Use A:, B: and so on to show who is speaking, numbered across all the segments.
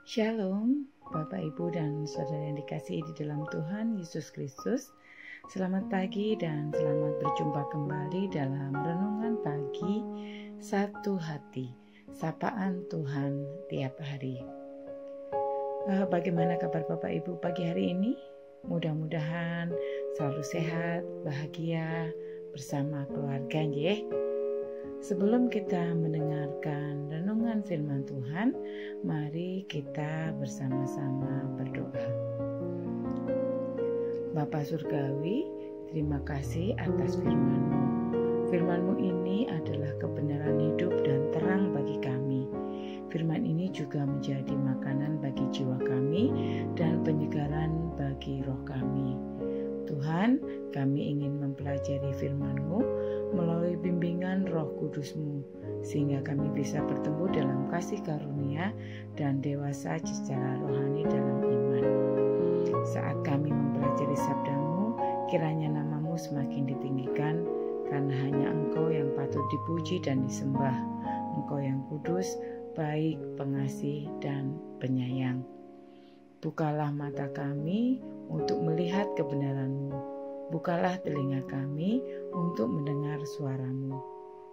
A: Shalom, Bapak, Ibu, dan Saudara yang dikasihi di dalam Tuhan Yesus Kristus. Selamat pagi dan selamat berjumpa kembali dalam Renungan Pagi Satu Hati, Sapaan Tuhan tiap hari. Bagaimana kabar Bapak Ibu pagi hari ini? Mudah-mudahan selalu sehat, bahagia bersama keluarga ya. Sebelum kita mendengarkan renungan firman Tuhan, mari kita bersama-sama berdoa. Bapa Surgawi, terima kasih atas firman-Mu. Firman-Mu ini adalah kebenaran hidup dan terang bagi kami. Firman ini juga menjadi makanan bagi jiwa kami dan penyegaran bagi roh kami. Tuhan, kami ingin mempelajari firman-Mu melalui bimbingan Roh Kudus-Mu, sehingga kami bisa bertumbuh dalam kasih karunia dan dewasa secara rohani dalam iman. Saat kami mempelajari sabda-Mu, kiranya nama-Mu semakin ditinggikan, karena hanya Engkau yang patut dipuji dan disembah. Engkau yang kudus, baik, pengasih, dan penyayang. Bukalah mata kami untuk melihat kebenaran-Mu. Bukalah telinga kami untuk mendengar suara-Mu.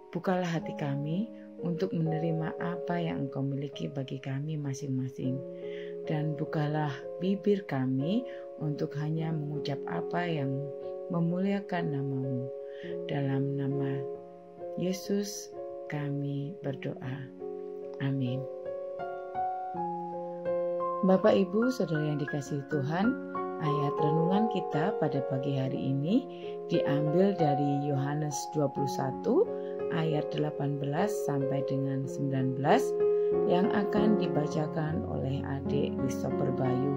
A: Bukalah hati kami untuk menerima apa yang Engkau miliki bagi kami masing-masing. Dan bukalah bibir kami untuk hanya mengucap apa yang memuliakan nama-Mu. Dalam nama Yesus kami berdoa. Amin. Bapak, Ibu, Saudara yang dikasihi Tuhan, ayat renungan kita pada pagi hari ini diambil dari Yohanes 21 ayat 18 sampai dengan 19 yang akan dibacakan oleh adik Christopher Bayu,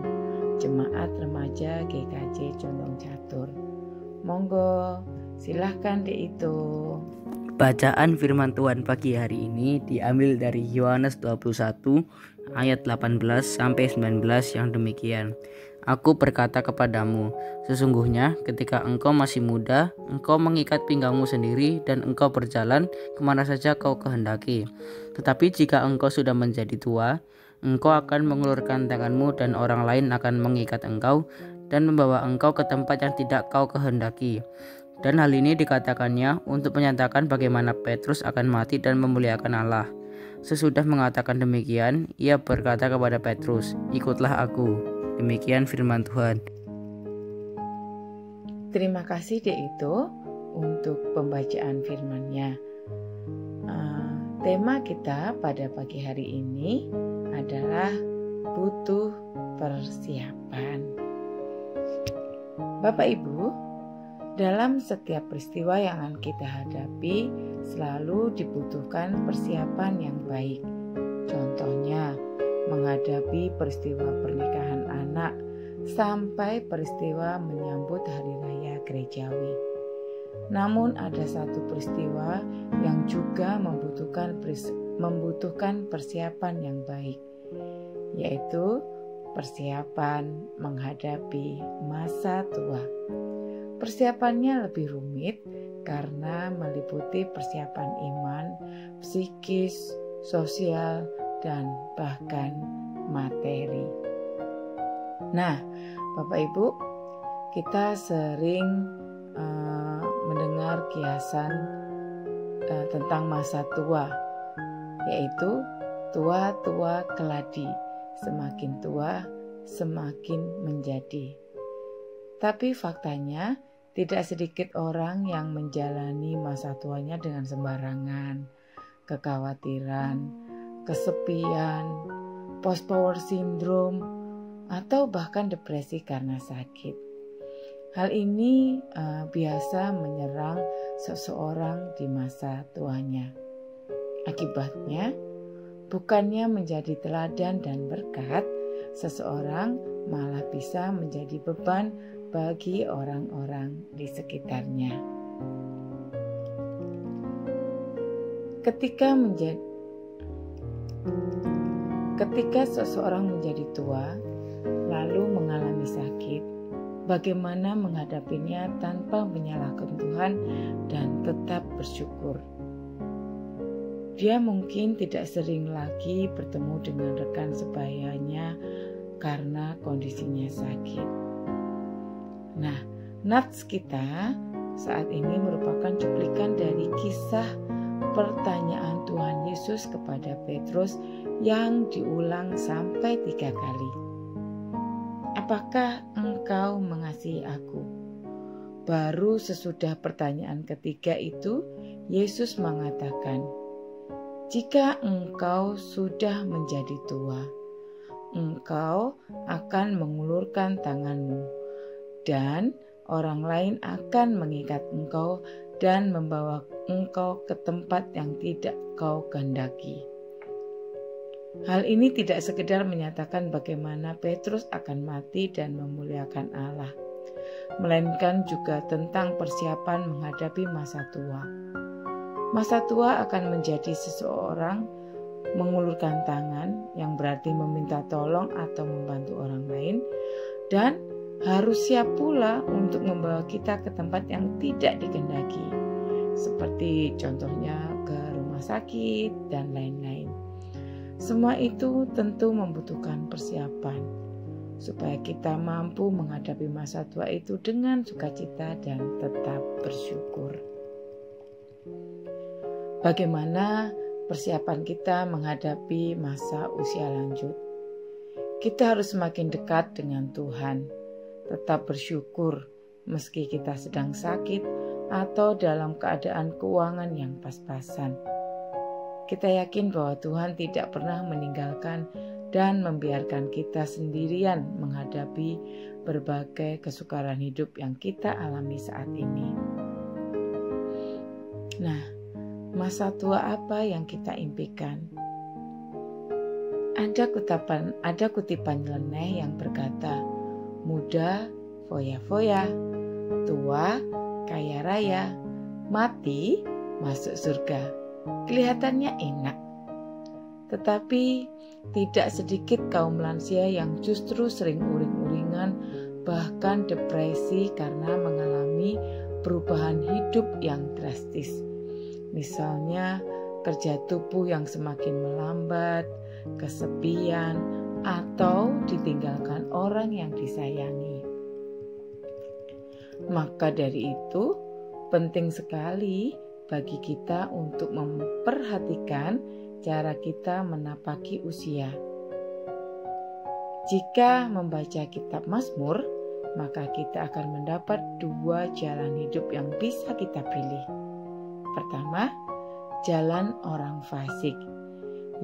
A: Jemaat Remaja GKJ Condong Catur. Monggo, silahkan Dek itu.
B: Bacaan firman Tuhan pagi hari ini diambil dari Yohanes 21 ayat 18 sampai 19 yang demikian. Aku berkata kepadamu, sesungguhnya ketika engkau masih muda, engkau mengikat pinggangmu sendiri dan engkau berjalan kemana saja kau kehendaki. Tetapi jika engkau sudah menjadi tua, engkau akan mengulurkan tanganmu dan orang lain akan mengikat engkau dan membawa engkau ke tempat yang tidak kau kehendaki. Dan hal ini dikatakannya untuk menyatakan bagaimana Petrus akan mati dan memuliakan Allah. Sesudah mengatakan demikian, ia berkata kepada Petrus, "Ikutlah aku." Demikian firman Tuhan.
A: Terima kasih Dek itu untuk pembacaan firman-Nya. Tema kita pada pagi hari ini adalah butuh persiapan. Bapak Ibu, dalam setiap peristiwa yang akan kita hadapi selalu dibutuhkan persiapan yang baik. Contohnya, menghadapi peristiwa pernikahan anak sampai peristiwa menyambut hari raya gerejawi. Namun ada satu peristiwa yang juga membutuhkan persiapan yang baik, yaitu persiapan menghadapi masa tua. Persiapannya lebih rumit karena meliputi persiapan iman, psikis, sosial, dan bahkan materi. Nah, Bapak Ibu, kita sering mendengar kiasan tentang masa tua, yaitu tua-tua keladi, semakin tua semakin menjadi. Tapi faktanya tidak sedikit orang yang menjalani masa tuanya dengan sembarangan, kekhawatiran, kesepian, post-power syndrome, atau bahkan depresi karena sakit. Hal ini biasa menyerang seseorang di masa tuanya. Akibatnya, bukannya menjadi teladan dan berkat, seseorang malah bisa menjadi beban bagi orang-orang di sekitarnya. Ketika seseorang menjadi tua, lalu mengalami sakit, bagaimana menghadapinya tanpa menyalahkan Tuhan dan tetap bersyukur? Dia mungkin tidak sering lagi bertemu dengan rekan sebayanya karena kondisinya sakit. Nah, nats kita saat ini merupakan cuplikan dari kisah pertanyaan Tuhan Yesus kepada Petrus yang diulang sampai 3 kali. Apakah engkau mengasihi aku? Baru sesudah pertanyaan ketiga itu, Yesus mengatakan, jika engkau sudah menjadi tua, engkau akan mengulurkan tanganmu, dan orang lain akan mengikat engkau dan membawa engkau ke tempat yang tidak kau kehendaki. Hal ini tidak sekedar menyatakan bagaimana Petrus akan mati dan memuliakan Allah, melainkan juga tentang persiapan menghadapi masa tua. Masa tua akan menjadi seseorang mengulurkan tangan, yang berarti meminta tolong atau membantu orang lain, dan harus siap pula untuk membawa kita ke tempat yang tidak dikehendaki, seperti contohnya ke rumah sakit dan lain-lain. Semua itu tentu membutuhkan persiapan supaya kita mampu menghadapi masa tua itu dengan sukacita dan tetap bersyukur. Bagaimana persiapan kita menghadapi masa usia lanjut? Kita harus semakin dekat dengan Tuhan, tetap bersyukur meski kita sedang sakit atau dalam keadaan keuangan yang pas-pasan. Kita yakin bahwa Tuhan tidak pernah meninggalkan dan membiarkan kita sendirian menghadapi berbagai kesukaran hidup yang kita alami saat ini. Nah, masa tua apa yang kita impikan? Ada kutipan nyeleneh yang berkata, muda foya-foya, tua kaya raya, mati masuk surga. Kelihatannya enak, tetapi tidak sedikit kaum lansia yang justru sering uring-uringan, bahkan depresi karena mengalami perubahan hidup yang drastis. Misalnya kerja tubuh yang semakin melambat, kesepian, atau ditinggalkan orang yang disayangi. Maka dari itu, penting sekali bagi kita untuk memperhatikan cara kita menapaki usia. Jika membaca kitab Mazmur, maka kita akan mendapat 2 jalan hidup yang bisa kita pilih. Pertama, jalan orang fasik,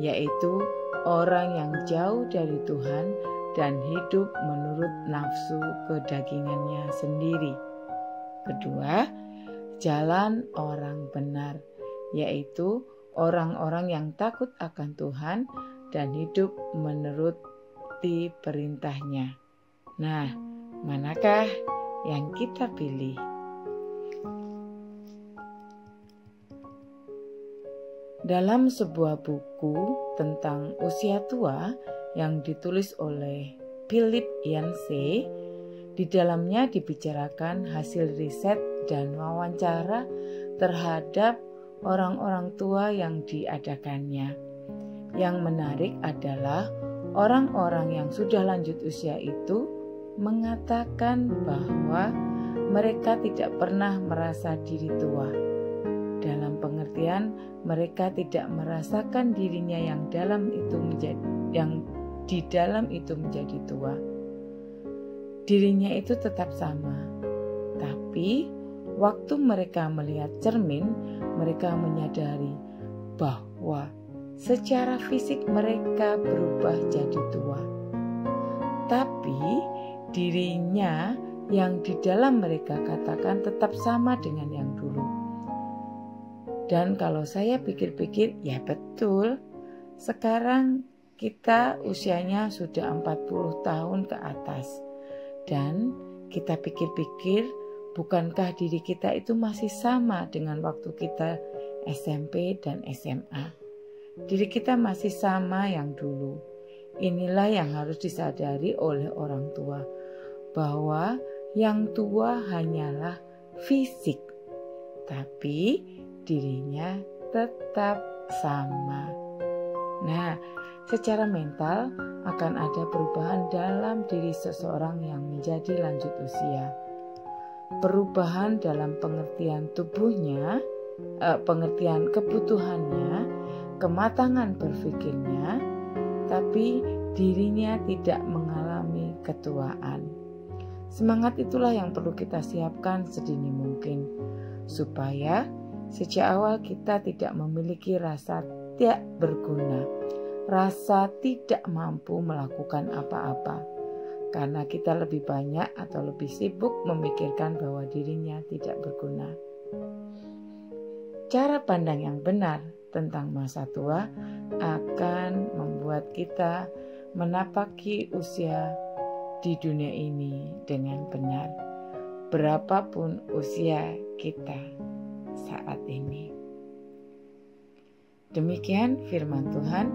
A: yaitu orang yang jauh dari Tuhan dan hidup menurut nafsu kedagingannya sendiri. Kedua, jalan orang benar, yaitu orang-orang yang takut akan Tuhan dan hidup menuruti perintahnya. Nah, manakah yang kita pilih? Dalam sebuah buku tentang usia tua yang ditulis oleh Philip Yancey, di dalamnya dibicarakan hasil riset dan wawancara terhadap orang-orang tua yang diadakannya. Yang menarik adalah orang-orang yang sudah lanjut usia itu mengatakan bahwa mereka tidak pernah merasa diri tua. Dalam pengertian, mereka tidak merasakan dirinya yang di dalam itu menjadi tua. Dirinya itu tetap sama, tapi waktu mereka melihat cermin, mereka menyadari bahwa secara fisik mereka berubah jadi tua. Tapi dirinya yang di dalam mereka katakan tetap sama dengan yang dulu. Dan kalau saya pikir-pikir, ya betul, sekarang kita usianya sudah 40 tahun ke atas. Dan kita pikir-pikir, bukankah diri kita itu masih sama dengan waktu kita SMP dan SMA? Diri kita masih sama yang dulu. Inilah yang harus disadari oleh orang tua, bahwa yang tua hanyalah fisik, tapi dirinya tetap sama. Nah, secara mental akan ada perubahan dalam diri seseorang yang menjadi lanjut usia. Perubahan dalam pengertian tubuhnya, pengertian kebutuhannya, kematangan berpikirnya, tapi dirinya tidak mengalami ketuaan. Semangat itulah yang perlu kita siapkan sedini mungkin, supaya sejak awal kita tidak memiliki rasa tidak berguna, rasa tidak mampu melakukan apa-apa, karena kita lebih banyak atau lebih sibuk memikirkan bahwa dirinya tidak berguna. Cara pandang yang benar tentang masa tua akan membuat kita menapaki usia di dunia ini dengan benar, berapapun usia kita saat ini. Demikian firman Tuhan.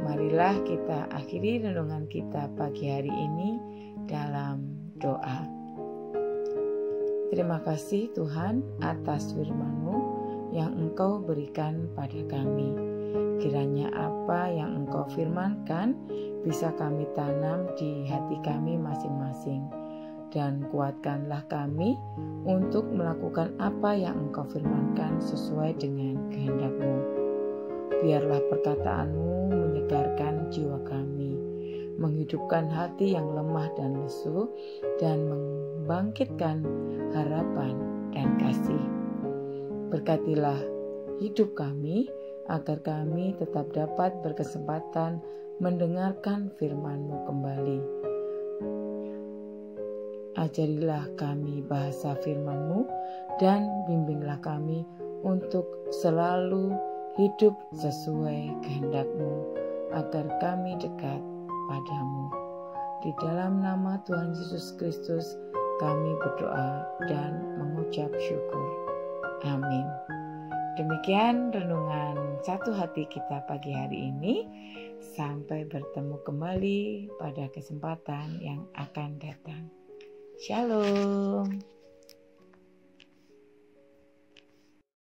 A: Marilah kita akhiri renungan kita pagi hari ini dalam doa. Terima kasih Tuhan atas firman-Mu yang Engkau berikan pada kami. Kiranya apa yang Engkau firmankan bisa kami tanam di hati kami masing-masing, dan kuatkanlah kami untuk melakukan apa yang Engkau firmankan sesuai dengan kehendak-Mu. Biarlah perkataan-Mu menyegarkan jiwa kami, menghidupkan hati yang lemah dan lesu, dan membangkitkan harapan dan kasih. Berkatilah hidup kami, agar kami tetap dapat berkesempatan mendengarkan firman-Mu kembali. Ajarilah kami bahasa firman-Mu dan bimbinglah kami untuk selalu hidup sesuai kehendak-Mu, agar kami dekat padamu. Di dalam nama Tuhan Yesus Kristus kami berdoa dan mengucap syukur. Amin. Demikian renungan satu hati kita pagi hari ini. Sampai bertemu kembali pada kesempatan yang akan datang. Shalom.